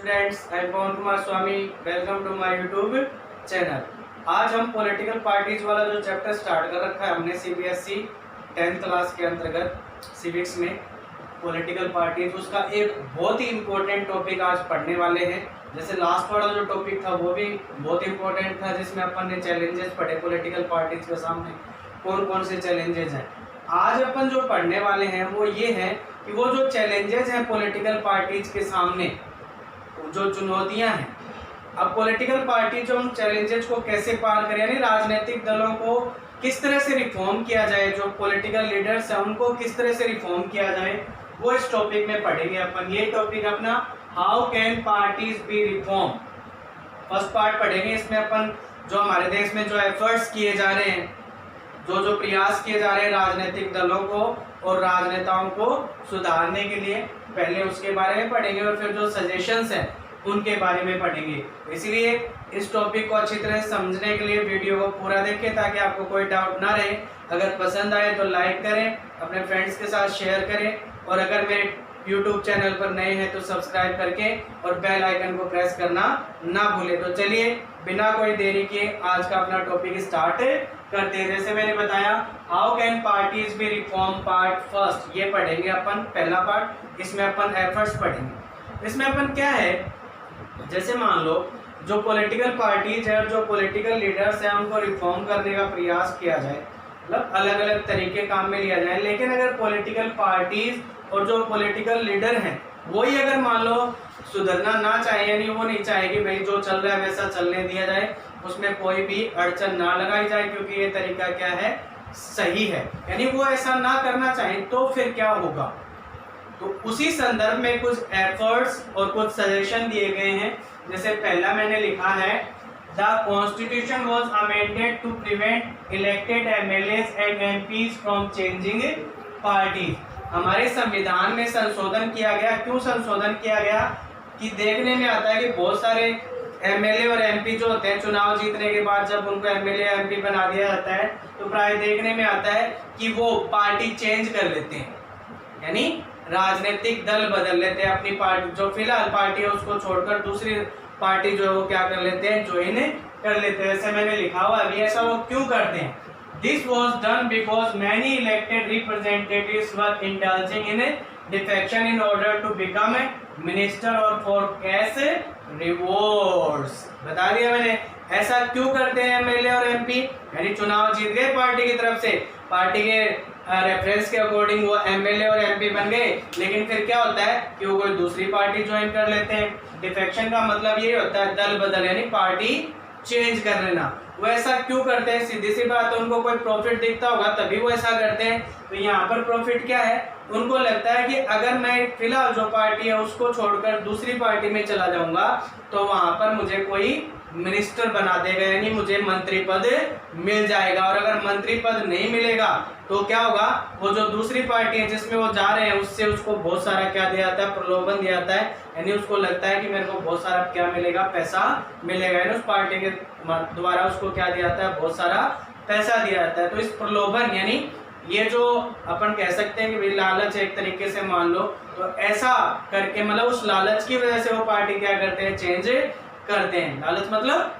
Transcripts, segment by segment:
Friends, I am Pawan Kumar Swami. Welcome to my YouTube channel. आज हम political parties वाला जो चैप्टर स्टार्ट कर रखा है हमने सीबीएसई 10th क्लास के अंतर्गत सिविक्स में पॉलिटिकल पार्टीज, उसका एक बहुत ही इम्पोर्टेंट टॉपिक आज पढ़ने वाले हैं। जैसे लास्ट वाला जो टॉपिक था वो भी बहुत इम्पोर्टेंट था, जिसमें अपन ने चैलेंजेस पढ़े पॉलिटिकल पार्टीज के सामने कौन कौन से चैलेंजेस हैं। आज अपन जो पढ़ने वाले हैं वो ये है कि वो जो चैलेंजेस हैं पॉलिटिकल पार्टीज के सामने, जो चुनौतियां हैं, अब पॉलिटिकल पार्टी जो उन चैलेंजेस को कैसे पार करें, यानी राजनीतिक दलों को किस तरह से रिफॉर्म किया जाए, जो पॉलिटिकल लीडर्स हैं उनको किस तरह से रिफॉर्म किया जाए, वो इस टॉपिक में पढ़ेंगे अपन। ये टॉपिक अपना how can parties B reform, first part पढ़ेंगे। इसमें अपन जो हमारे देश में जो एफर्ट्स किए जा रहे हैं, जो प्रयास किए जा रहे हैं राजनीतिक दलों को और राजनेताओं को सुधारने के लिए, पहले उसके बारे में पढ़ेंगे और फिर जो सजेशंस हैं उनके बारे में पढ़ेंगे। इसलिए इस टॉपिक को अच्छी तरह समझने के लिए वीडियो को पूरा देखें ताकि आपको कोई डाउट ना रहे। अगर पसंद आए तो लाइक करें, अपने फ्रेंड्स के साथ शेयर करें, और अगर मेरे यूट्यूब चैनल पर नए हैं तो सब्सक्राइब करके और बेल आइकन को प्रेस करना ना भूलें। तो चलिए बिना कोई देरी के आज का अपना टॉपिक स्टार्ट करते हैं। जैसे मैंने बताया how can parties B reform part first, ये पढ़ेंगे अपन पहला पार्ट। इसमें अपन एफर्ट्स पढ़ेंगे। इसमें अपन क्या है, जैसे मान लो जो पॉलिटिकल पार्टीज है और जो पॉलिटिकल लीडर्स हैं उनको रिफॉर्म करने का प्रयास किया जाए, मतलब अलग अलग तरीके काम में लिया जाए। लेकिन अगर पॉलिटिकल पार्टीज और जो पॉलिटिकल लीडर हैं वही अगर मान लो सुधरना ना चाहे, यानी वो नहीं चाहे कि भाई जो चल रहा है वैसा चलने दिया जाए, उसमें कोई भी अड़चन ना लगाई जाए क्योंकि ये तरीका क्या है, सही है, यानी वो ऐसा ना करना चाहे, तो फिर क्या होगा। तो उसी संदर्भ में कुछ एफर्ट्स और कुछ सजेशन दिए गए हैं। जैसे पहला मैंने लिखा है the constitution was amended to prevent elected MLAs and MPs from changing party. हमारे संविधान में संशोधन किया गया। क्यों संशोधन किया गया कि देखने में आता है कि बहुत सारे एमएलए और एमपी जो होते हैं चुनाव जीतने के बाद जब उनको एमएलए एमपी बना दिया जाता है तो प्राय देखने में आता है कि वो पार्टी चेंज कर लेते हैं, यानी राजनीतिक दल बदल लेते हैं। अपनी पार्टी जो फिलहाल पार्टी है उसको छोड़कर दूसरी पार्टी जो है वो क्या कर लेते हैं, ज्वाइन कर लेते हैं। ऐसे मैंने लिखा हुआ है। ऐसा वो क्यों करते हैं? This was done because many elected representatives were indulging in a defection in order to become a minister or for cash rewards। बता दिया मैंने। ऐसा क्यों करते हैं एमएलए और एमपी, यानी चुनाव जीत गए पार्टी की तरफ से, पार्टी के रेफरेंस के अकॉर्डिंग वो एमएलए और एमपी बन गए, लेकिन फिर क्या होता है कि वो कोई दूसरी पार्टी ज्वाइन कर लेते हैं। डिफेक्शन का मतलब ये होता है दल बदल, यानी पार्टी चेंज कर लेना। वो ऐसा क्यों करते हैं? सीधी सी बात है, उनको कोई प्रॉफिट दिखता होगा तभी वो ऐसा करते हैं। तो यहाँ पर प्रॉफिट क्या है, उनको लगता है कि अगर मैं फिलहाल जो पार्टी है उसको छोड़कर दूसरी पार्टी में चला जाऊंगा तो वहां पर मुझे कोई मिनिस्टर बना देगा, यानी मुझे मंत्री पद मिल जाएगा। और अगर मंत्री पद नहीं मिलेगा तो क्या होगा, वो जो दूसरी पार्टी है जिसमें वो जा रहे हैं उससे उसको बहुत सारा क्या दिया जाता है, प्रलोभन दिया जाता है, यानी उसको लगता है कि मेरे को बहुत सारा क्या मिलेगा, पैसा मिलेगा, यानी उस पार्टी के द्वारा उसको क्या दिया जाता है, बहुत सारा पैसा दिया जाता है। तो इस प्रलोभन, यानी ये जो अपन कह सकते हैं कि भाई लालच एक तरीके से मान लो, तो ऐसा करके मतलब उस लालच की वजह से वो पार्टी क्या करते हैं, चेंज करते हैं। लालच मतलब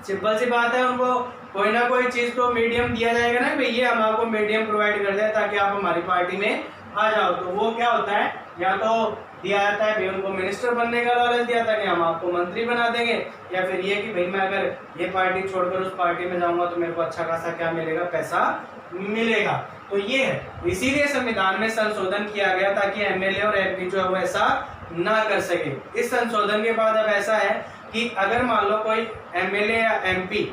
सिंपल सी बात है, उनको कोई ना कोई चीज तो मीडियम दिया जाएगा ना, भाई ये हम आपको मीडियम प्रोवाइड कर दें ताकि आप हमारी पार्टी में आ जाओ। तो वो क्या होता है, या तो दिया जाता है भाई उनको मिनिस्टर बनने का लालच दिया था कि हम आपको मंत्री बना देंगे, या फिर ये कि भाई मैं अगर ये पार्टी छोड़कर उस पार्टी में जाऊंगा तो मेरे को अच्छा खासा क्या मिलेगा, पैसा मिलेगा। तो ये है, इसीलिए संविधान में संशोधन किया गया ताकि एमएलए और एमपी जो है वो ऐसा ना कर सके। इस संशोधन के बाद अब ऐसा है कि अगर मान लो कोई एमएलए या एमपी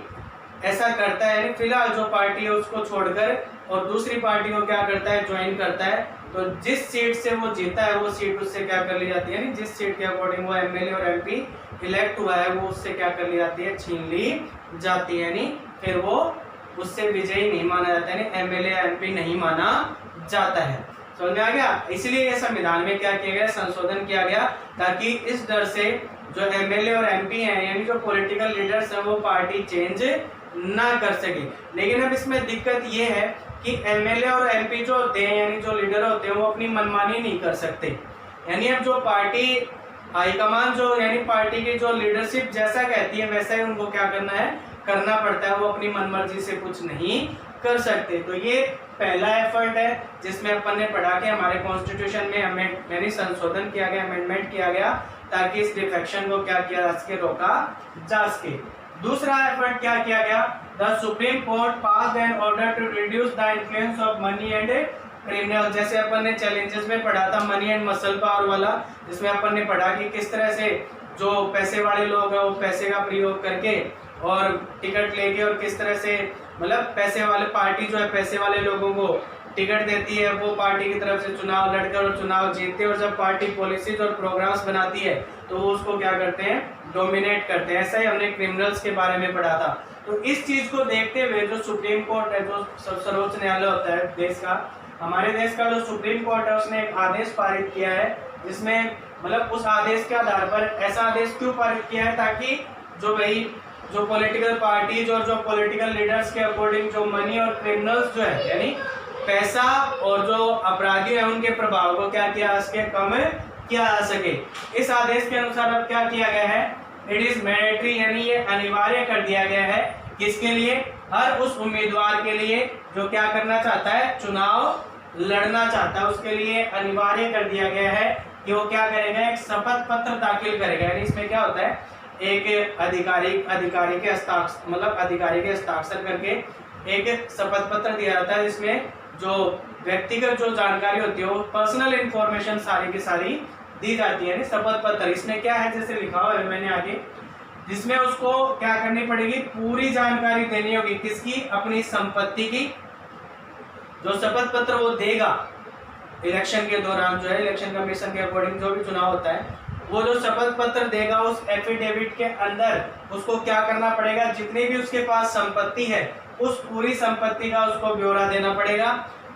ऐसा करता है, फिलहाल जो पार्टी है उसको छोड़कर और दूसरी पार्टी को क्या करता है, ज्वाइन करता है, तो जिस सीट से वो जीता है वो सीट उससे क्या कर ली जाती है, यानी जिस सीट के अकॉर्डिंग वो एमएलए और एमपी इलेक्ट हुआ है वो उससे क्या कर ली जाती है, छीन ली जाती है, यानी फिर वो उससे विजयी नहीं माना जाता है, यानी एमएलए या एमपी नहीं माना जाता है। समझ में आ गया? इसलिए ये संविधान में क्या किया गया, संशोधन किया गया ताकि इस डर से जो एमएलए और एमपी हैं, यानी जो पॉलिटिकल लीडर्स हैं, वो पार्टी चेंज ना कर सके। लेकिन अब इसमें दिक्कत ये है कि एमएलए और एमपी जो होते हैं, यानी जो लीडर होते हैं, वो अपनी मनमानी नहीं कर सकते। यानी अब जो पार्टी हाईकमान जो यानी पार्टी की जो लीडरशिप जैसा कहती है वैसा ही उनको क्या करना है, करना पड़ता है। वो अपनी मनमर्जी से कुछ नहीं कर सकते। तो ये पहला एफर्ट है जिसमें अपन ने पढ़ा कि हमारे कॉन्स्टिट्यूशन में यानी संशोधन किया गया, अमेंडमेंट किया गया, ताकि इस डिफेक्शन को क्या किया जा सके, रोका जा सके। दूसरा एफर्ट क्या किया गया, the Supreme Court passed an order to reduce the influence of money and criminal. जैसे अपन ने चैलेंजेस में पढ़ा था मनी एंड मसल पावर वाला, जिसमें अपन ने पढ़ा कि किस तरह से जो पैसे वाले लोग हैं वो पैसे का प्रयोग करके और टिकट लेके, और किस तरह से मतलब पैसे वाले पार्टी जो है पैसे वाले लोगों को टिकट देती है, वो पार्टी की तरफ से चुनाव लड़कर और चुनाव जीतते हैं, और जब पार्टी पॉलिसीज और प्रोग्राम्स बनाती है तो वो उसको क्या करते हैं, डोमिनेट करते हैं। ऐसा ही हमने क्रिमिनल्स के बारे में पढ़ा था। तो इस चीज को देखते हुए जो सुप्रीम कोर्ट है, जो सर्वोच्च न्यायालय होता है देश का, हमारे देश का जो सुप्रीम कोर्ट है, उसने एक आदेश पारित किया है, जिसमें मतलब उस आदेश के आधार पर, ऐसा आदेश क्यों पारित किया है, ताकि जो पॉलिटिकल पार्टीज और जो पॉलिटिकल लीडर्स के अकॉर्डिंग जो मनी और क्रिमिनल्स जो है यानी पैसा और जो अपराधी है उनके प्रभाव को क्या किया जा सके, कम किया जा सके। इस आदेश के अनुसार अब क्या किया गया है, इट इज मैंडेटरी यानी ये अनिवार्य कर दिया गया है, किसके लिए, हर उस उम्मीदवार के लिए जो क्या करना चाहता है, चुनाव लड़ना चाहता है, उसके लिए अनिवार्य कर दिया गया है कि वो क्या करेगा, एक शपथ पत्र दाखिल करेगा। यानी इसमें क्या होता है, एक अधिकारी के हस्ताक्षर करके एक शपथ पत्र दिया जाता है, जिसमें जो व्यक्तिगत जो जानकारी होती है वो पर्सनल इंफॉर्मेशन सारी की सारी दी जाती है। शपथ पत्र इसमें क्या है, जैसे लिखा हुआ है मैंने आगे, जिसमें उसको क्या करनी पड़ेगी, पूरी जानकारी देनी होगी, किसकी, अपनी संपत्ति की। जो शपथ पत्र वो देगा इलेक्शन के दौरान, जो है इलेक्शन कमीशन के अकॉर्डिंग जो भी चुनाव होता है, वो जो शपथ पत्र देगा उस एफिडेविट के अंदर उसको क्या करना पड़ेगा, जितनी भी उसके पास संपत्ति है उस पूरी संपत्ति का उसको ब्यौरा देना पड़ेगा।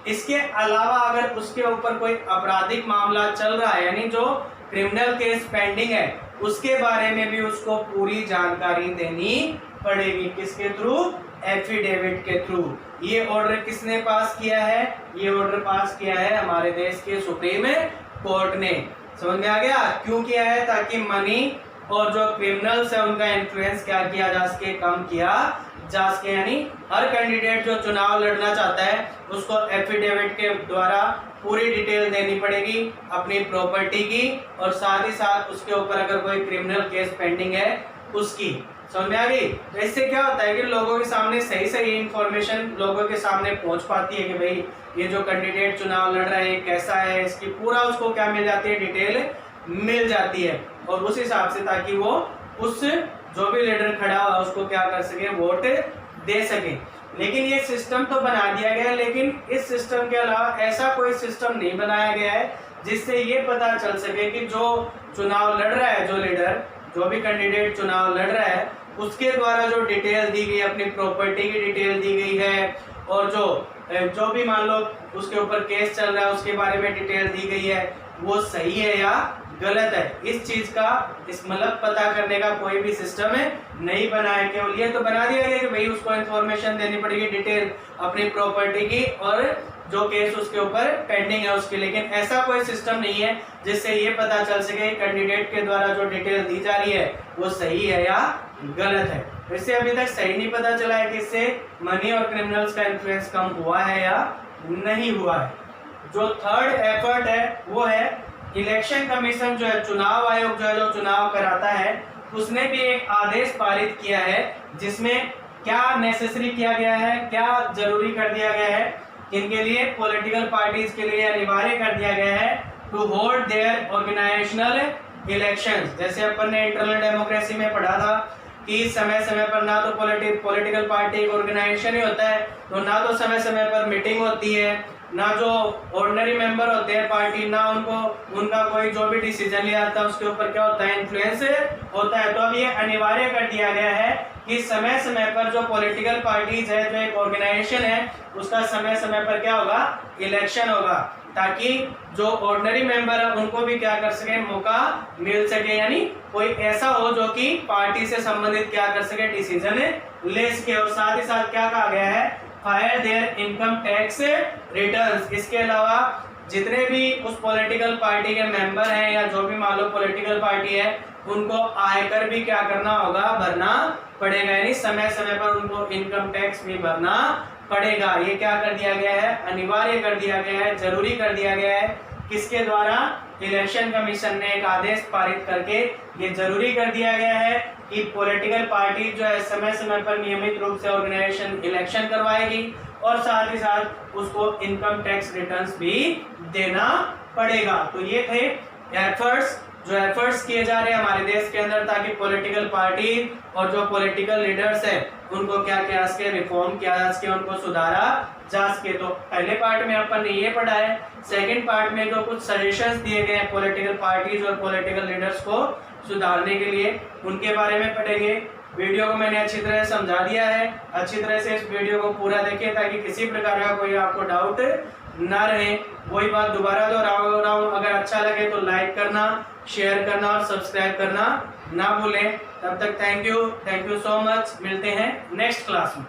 इसके अलावा अगर उसके ऊपर कोई आपराधिक मामला चल रहा है, यानी जो क्रिमिनल केस पेंडिंग है, उसके बारे में भी उसको पूरी जानकारी देनी पड़ेगी। किसके थ्रू, एफिडेविट के थ्रू। ये ऑर्डर किसने पास किया है, ये ऑर्डर पास किया है हमारे देश के सुप्रीम कोर्ट ने। समझ में आ गया, क्यों किया है, ताकि मनी और जो क्रिमिनल्स है उनका इन्फ्लुएंस क्या किया जा सके, कम किया जा सके। यानी हर कैंडिडेट जो चुनाव लड़ना चाहता है उसको एफिडेविट के द्वारा पूरी डिटेल देनी पड़ेगी अपनी प्रॉपर्टी की, और साथ ही साथ उसके ऊपर अगर कोई क्रिमिनल केस पेंडिंग है उसकी। समझ में आ गई। तो इससे क्या होता है कि लोगों के सामने सही सही इंफॉर्मेशन लोगों के सामने पहुंच पाती है कि भाई ये जो कैंडिडेट चुनाव लड़ रहा है कैसा है, इसकी पूरा उसको क्या मिल जाती है, डिटेल मिल जाती है, और उस हिसाब से ताकि वो उस जो भी लीडर खड़ा हुआ उसको क्या कर सके, वोट दे सके। लेकिन ये सिस्टम तो बना दिया गया है, लेकिन इस सिस्टम के अलावा ऐसा कोई सिस्टम नहीं बनाया गया है जिससे ये पता चल सके कि जो चुनाव लड़ रहा है, जो लीडर, जो भी कैंडिडेट चुनाव लड़ रहा है, उसके द्वारा जो डिटेल दी गई है, अपनी प्रॉपर्टी की डिटेल दी गई है, और जो भी मान लो उसके ऊपर केस चल रहा है उसके बारे में डिटेल दी गई है, वो सही है या गलत है, इस चीज का मतलब पता करने का कोई भी सिस्टम है नहीं बना है। केवल ये तो बना दिया गया कि भाई उसको इन्फॉर्मेशन देनी पड़ेगी डिटेल अपनी प्रॉपर्टी की, और जो केस उसके ऊपर पेंडिंग है उसके। लेकिन ऐसा कोई सिस्टम नहीं है जिससे ये पता चल सके कैंडिडेट के द्वारा जो डिटेल दी जा रही है वो सही है या गलत है। इससे अभी तक सही नहीं पता चला है कि इससे मनी और क्रिमिनल्स का इन्फ्लुएंस कम हुआ है या नहीं हुआ है। जो थर्ड एफर्ट है वो है इलेक्शन कमीशन जो है, चुनाव आयोग जो है, जो चुनाव कराता है, उसने भी एक आदेश पारित किया है जिसमें क्या नेसेसरी किया गया है, क्या जरूरी कर दिया गया है, इनके लिए पॉलिटिकल पार्टीज के लिए अनिवार्य कर दिया गया है to hold their organisational elections. जैसे अपन ने इंटरनल डेमोक्रेसी में पढ़ा था कि समय समय पर ना तो पॉलिटिकल पार्टी एक ऑर्गेनाइजेशन ही होता है, तो ना तो समय समय पर मीटिंग होती है, ना जो ऑर्डिनरी मेंबर होते हैं पार्टी, ना उनका कोई जो भी डिसीजन लिया जाता है उसके ऊपर क्या होता है, इन्फ्लुएंस होता है। तो अब ये अनिवार्य कर दिया गया है कि समय समय पर जो पॉलिटिकल पार्टीज है, जो एक ऑर्गेनाइजेशन है, उसका समय समय पर क्या होगा, इलेक्शन होगा, ताकि जो ऑर्डिनरी मेंबर है उनको भी क्या कर सके, मौका मिल सके, यानी कोई ऐसा हो जो कि पार्टी से संबंधित क्या कर सके, डिसीजन ले सके। और साथ ही साथ क्या कहा गया है, file there income tax returns. इसके अलावा जितने भी उस पॉलिटिकल पार्टी के मेंबर हैं या जो भी मान लो पॉलिटिकल पार्टी है, उनको आयकर भी क्या करना होगा, भरना पड़ेगा, यानी समय समय पर उनको इनकम टैक्स भी भरना पड़ेगा। ये क्या कर दिया गया है, अनिवार्य कर दिया गया है, जरूरी कर दिया गया है। किसके द्वारा, इलेक्शन कमीशन ने एक आदेश पारित करके ये जरूरी कर दिया गया है कि पॉलिटिकल पार्टी जो है समय समय पर नियमित रूप से ऑर्गेनाइजेशन इलेक्शन करवाएगी और साथ ही साथ उसको इनकम टैक्स रिटर्न्स भी देना पड़ेगा। तो ये थे एफर्ट्स किए जा रहे हैं हमारे देश के अंदर, ताकि पॉलिटिकल पार्टी और जो पॉलिटिकल लीडर्स है उनको क्या किया सके, रिफॉर्म किया जा सके, उनको सुधारा जा सके। तो पहले पार्ट में अपन ने ये पढ़ा है। सेकंड पार्ट में जो कुछ सजेशंस दिए गए हैं पॉलिटिकल पार्टीज और पॉलिटिकल लीडर्स को सुधारने के लिए, उनके बारे में पढ़ेंगे। वीडियो को मैंने अच्छी तरह समझा दिया है, अच्छी तरह से इस वीडियो को पूरा देखिए ताकि किसी प्रकार का कोई आपको डाउट ना रहे। वही बात दोबारा दोहरा हूं, अगर अच्छा लगे तो लाइक करना, शेयर करना और सब्सक्राइब करना ना भूलें। तब तक थैंक यू सो मच। मिलते हैं नेक्स्ट क्लास में।